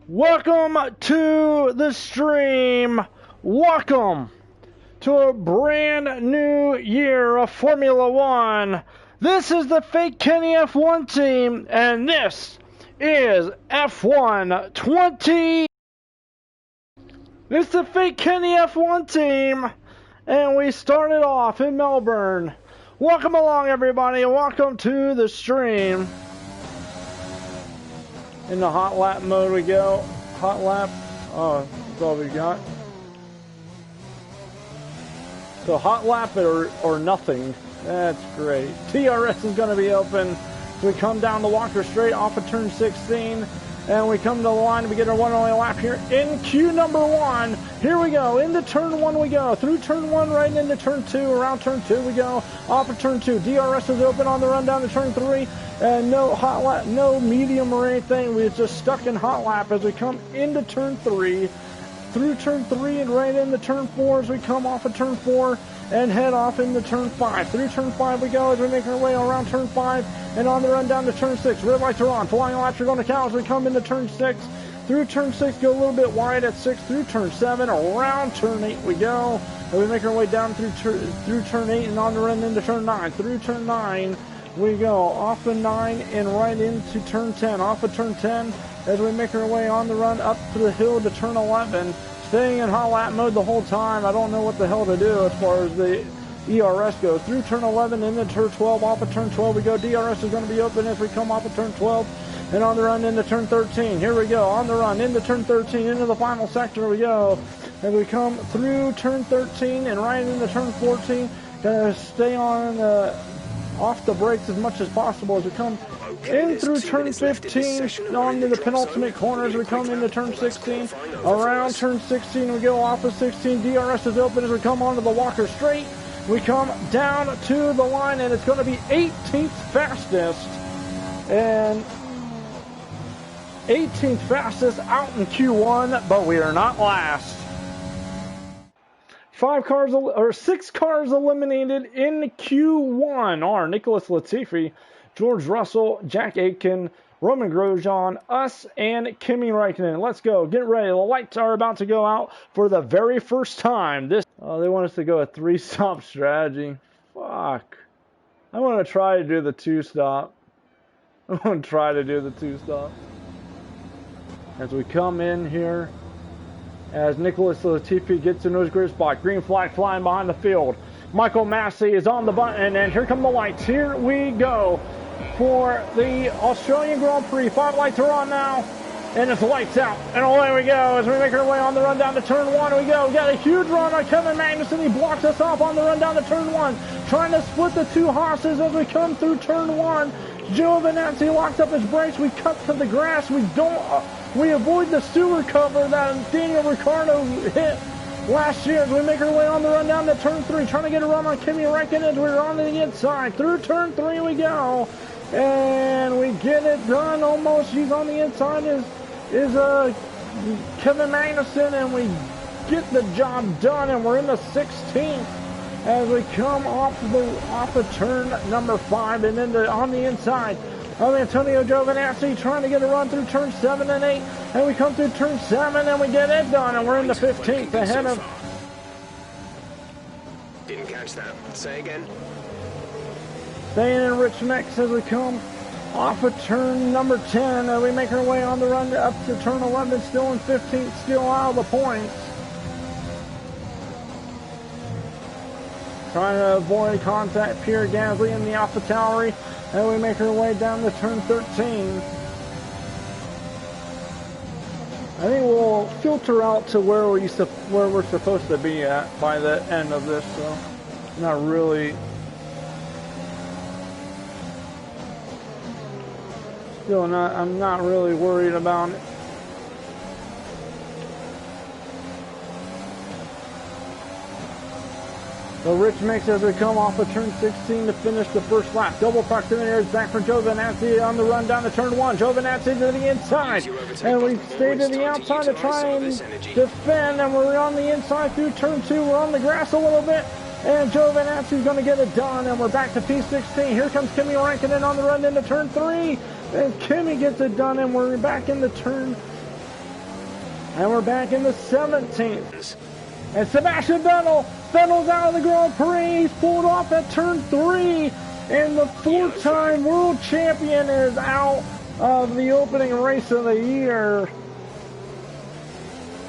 Welcome to the stream. Welcome to a brand new year of Formula One. This is the Fake Kenny F1 team, and this is F1 20. This is the Fake Kenny F1 team, and we started off in Melbourne. Welcome along, everybody, and welcome to the stream. In the hot lap mode we go. Hot lap. Oh, that's all we got. So hot lap or nothing. That's great. TRS is going to be open. So we come down the Walker Straight off of turn 16. And we come to the line and we get our one and only lap here in Q number 1. Here we go. Into turn 1 we go. Through turn 1 right into turn 2. Around turn 2 we go. Off of turn 2. DRS is open on the run down to turn 3. And no hot lap, no medium or anything. We're just stuck in hot lap as we come into turn 3. Through turn 3 and right into turn 4 as we come off of turn 4 and head off into turn 5. Through turn 5 we go as we make our way around turn 5 and on the run down to turn 6. Red lights are on. Flying laps are going to count as we come into turn 6. Through turn 6, go a little bit wide at 6. Through turn 7, around turn 8 we go. And we make our way down through turn 8 and on the run into turn 9. Through turn 9 we go off of 9 and right into turn 10. Off of turn 10 as we make our way on the run up to the hill to turn 11. Staying in hot lap mode the whole time. I don't know what the hell to do as far as the ERS goes. Through turn 11 into turn 12. Off of turn 12 we go. DRS is going to be open as we come off of turn 12 and on the run into turn 13. Here we go. On the run into turn 13. Into the final sector we go. As we come through turn 13 and right into turn 14. Gonna stay on off the brakes as much as possible as we come in through turn 15 on to the penultimate corner as we come into turn 16. Around turn 16 we go off of 16. DRS is open as we come onto the Walker Straight. We come down to the line and it's going to be 18th fastest. And 18th fastest out in Q1, but we are not last. 6 cars eliminated in Q1 are Nicholas Latifi, George Russell, Jack Aitken, Roman Grosjean, us, and Kimi Räikkönen. Let's go. Get ready. The lights are about to go out for the very first time. They want us to go a 3-stop strategy. Fuck. I want to try to do the 2-stop. As we come in here, as Nicholas Latifi gets into his grid spot. Green flag flying behind the field. Michael Massey is on the button, and here come the lights. Here we go for the Australian Grand Prix. 5 lights are on now, and it's lights out. And away we go as we make our way on the run down to turn 1. We go. We got a huge run on Kevin Magnussen. He blocks us off on the run down to turn 1. Trying to split the 2 Haas's as we come through turn 1. Giovinazzi locks up his brakes. We cut to the grass. We avoid the sewer cover that Daniel Ricciardo hit last year as we make our way on the run down to turn 3. Trying to get a run on Kimi Räikkönen as we're on the inside. Through turn 3 we go. And we get it done almost. He's on the inside is Kevin Magnussen, and we get the job done, and we're in the 16th as we come off of turn number 5 and into on the inside of Antonio Giovinazzi, trying to get a run through turn 7 and 8, and we come through turn 7 and we get it done, and we're in the 15th ahead of... Didn't catch that. Say again. Staying in rich mix as we come off of turn number 10, and we make our way on the run up to turn 11, still in 15th, still out of the points. Trying to avoid contact, Pierre Gasly in the AlphaTauri, and we make our way down to turn 13. I think we'll filter out to where we're supposed to be at by the end of this, so not really. I'm not really worried about it. So Rich makes as we come off of turn 16 to finish the first lap. Double proximity is back for Giovinazzi on the run down to turn 1. Giovinazzi to the inside. And we stay to the outside to try and defend. And we're on the inside through turn 2. We're on the grass a little bit. And Giovinazzi's going to get it done. And we're back to P16. Here comes Kimi Räikkönen on the run into turn 3. And Kimi gets it done. And we're back into turn And we're back in the 17th. And Sebastian Vettel's out of the Grand Prix. He's pulled off at turn 3. And the 4-time world champion is out of the opening race of the year.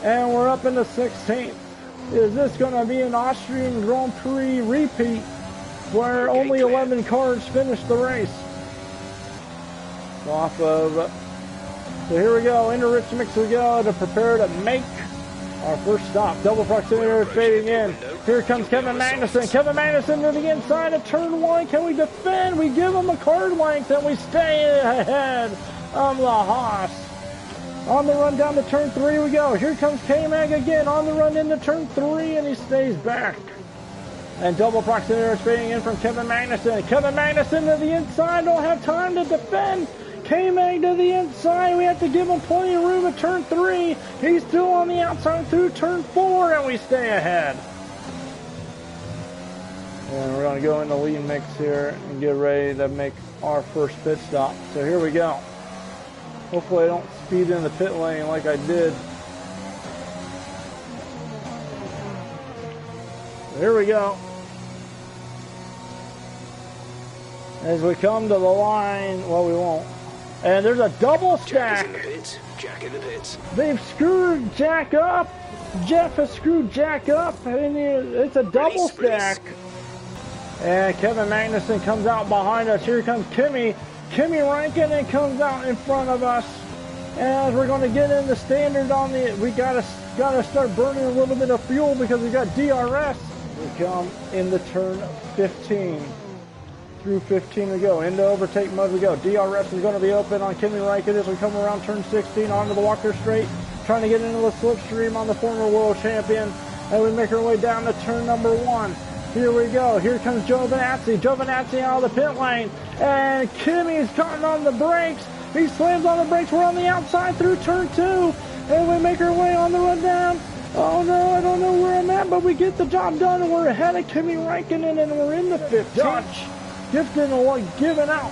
And we're up in the 16th. Is this going to be an Austrian Grand Prix repeat where only 11 cars finish the race? So here we go, into rich mix we go to prepare to make our first stop. Double proximity fading in. Here comes Kevin Magnussen. Kevin Magnussen to the inside of turn 1. Can we defend? We give him a card length and we stay ahead of the Haas. On the run down to turn 3 we go. Here comes K-Mag again on the run into turn 3 and he stays back. And double proximity fading in from Kevin Magnussen. Kevin Magnussen to the inside, don't have time to defend. K-Mag to the inside, we have to give him plenty of room at turn 3. He's still on the outside through turn 4 and we stay ahead. And we're going to go in the lead mix here and get ready to make our first pit stop. So here we go. Hopefully I don't speed in the pit lane like I did. Here we go. As we come to the line, well, we won't. And there's a double stack. Jack in the pits. They've screwed Jack up. Jeff has screwed Jack up. And it's a double stack. And Kevin Magnussen comes out behind us. Here comes Kimi Räikkönen comes out in front of us. And as we're going to get in the standard on the, we gotta start burning a little bit of fuel because we got DRS. We come into turn 15. Through 15 we go. Into overtake mode we go. DRS is going to be open on Kimi Räikkönen as we come around turn 16 onto the Walker Straight. Trying to get into the slipstream on the former world champion. And we make our way down to turn number 1. Here we go. Here comes Giovinazzi. Giovinazzi out of the pit lane. And Kimi's gotten on the brakes. He slams on the brakes. We're on the outside through turn 2. And we make our way on the run down. Oh no, I don't know where I'm at, but we get the job done and we're ahead of Kimi Räikkönen and we're in the 15th. Dutch giving out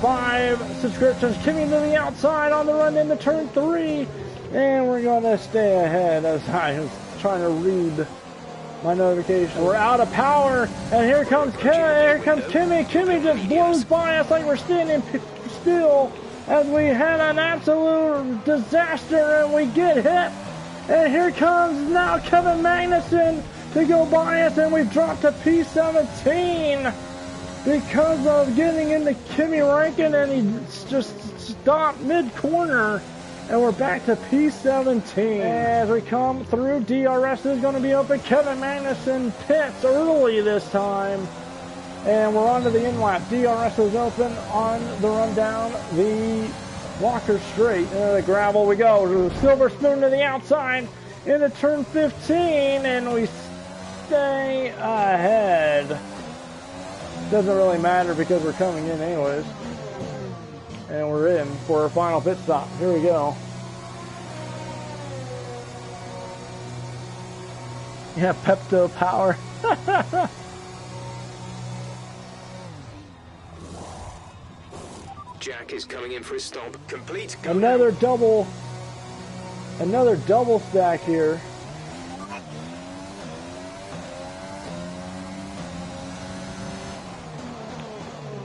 5 subscriptions. Kimi to the outside on the run into turn 3. And we're going to stay ahead as I was trying to read my notification. We're out of power, and here comes Kimi. Kimi just blows by us like we're standing still as we had an absolute disaster and we get hit. And here comes now Kevin Magnussen to go by us, and we've dropped to P17 because of getting into Kimi Räikkönen. He just stopped mid-corner. And we're back to P17. As we come through, DRS is going to be open. Kevin Magnussen pits early this time. And we're on to the in-lap. DRS is open on the run down the Walker Straight. Into the gravel we go. Silver Spoon to the outside into turn 15. And we stay ahead. Doesn't really matter because we're coming in anyways. And we're in for our final pit stop. Here we go. Yeah, Pepto Power. Jack is coming in for a stop. Complete. Another double stack here.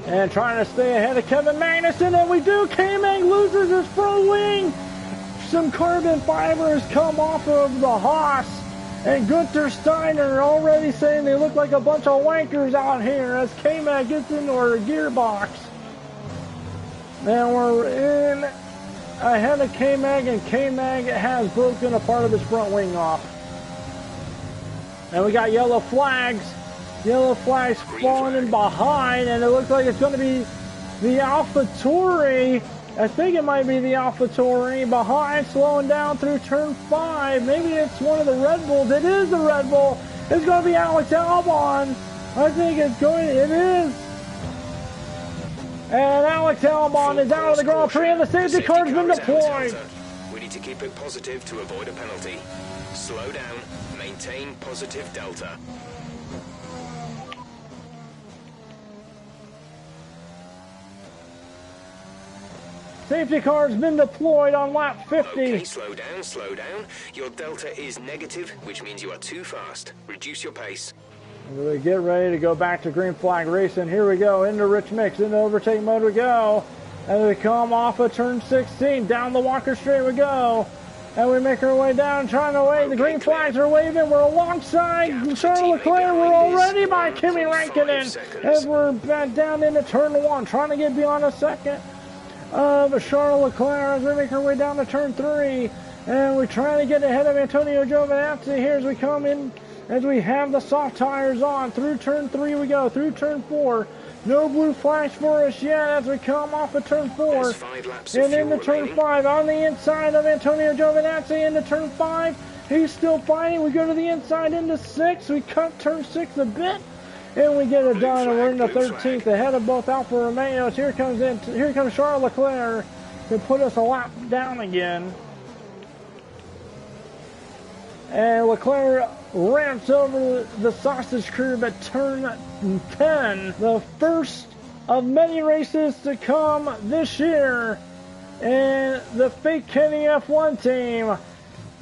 And trying to stay ahead of Kevin Magnussen, and we do. K-Mag loses his front wing. Some carbon fibers come off of the Haas, and Gunther Steiner already saying they look like a bunch of wankers out here as K-Mag gets into our gearbox. And we're in ahead of K-Mag, and K-Mag has broken a part of his front wing off. And we got yellow flags. Yellow flags falling in behind, and it looks like it's going to be the AlphaTauri. I think it might be the AlphaTauri behind, slowing down through turn 5. Maybe it's one of the Red Bulls. It is the Red Bull. It's going to be Alex Albon. I think it is. And Alex Albon is out of the Grand Prix, and the safety car has been deployed. We need to keep it positive to avoid a penalty. Slow down. Maintain positive delta. Safety car's been deployed on lap 50. Okay, slow down, slow down. Your delta is negative, which means you are too fast. Reduce your pace. We get ready to go back to green flag racing. Here we go, into rich mix, into overtake mode we go. As we come off of turn 16, down the Walker Straight we go. And we make our way down, trying to wave. The green flags are waving. We're alongside Charles Leclerc. We're already by Kimi Räikkönen. As we're back down into turn 1, trying to get beyond a second of Charles Leclerc as we make our way down to turn 3. And we're trying to get ahead of Antonio Giovinazzi here as we come in, as we have the soft tires on. Through turn 3 we go, through turn 4. No blue flash for us yet as we come off of turn 4. And into turn 5 on the inside of Antonio Giovinazzi into turn 5. He's still fighting. We go to the inside into 6. We cut turn 6 a bit. And we get it done. And we're into 13th ahead of both Alfa Romeos. Here comes Charles Leclerc to put us a lap down again. And Leclerc ramps over the sausage curb at turn 10. The first of many races to come this year in the fake Kenny F1 team.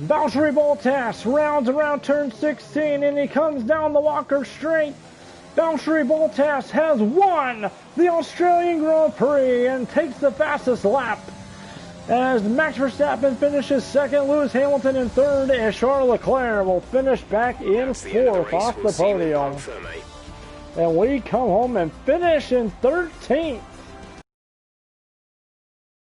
Valtteri Bottas rounds around turn 16 and he comes down the Walker Straight. Valtteri Bottas has won the Australian Grand Prix and takes the fastest lap. As Max Verstappen finishes second, Lewis Hamilton in third, and Charles Leclerc will finish back in fourth off the podium. And we come home and finish in 13th.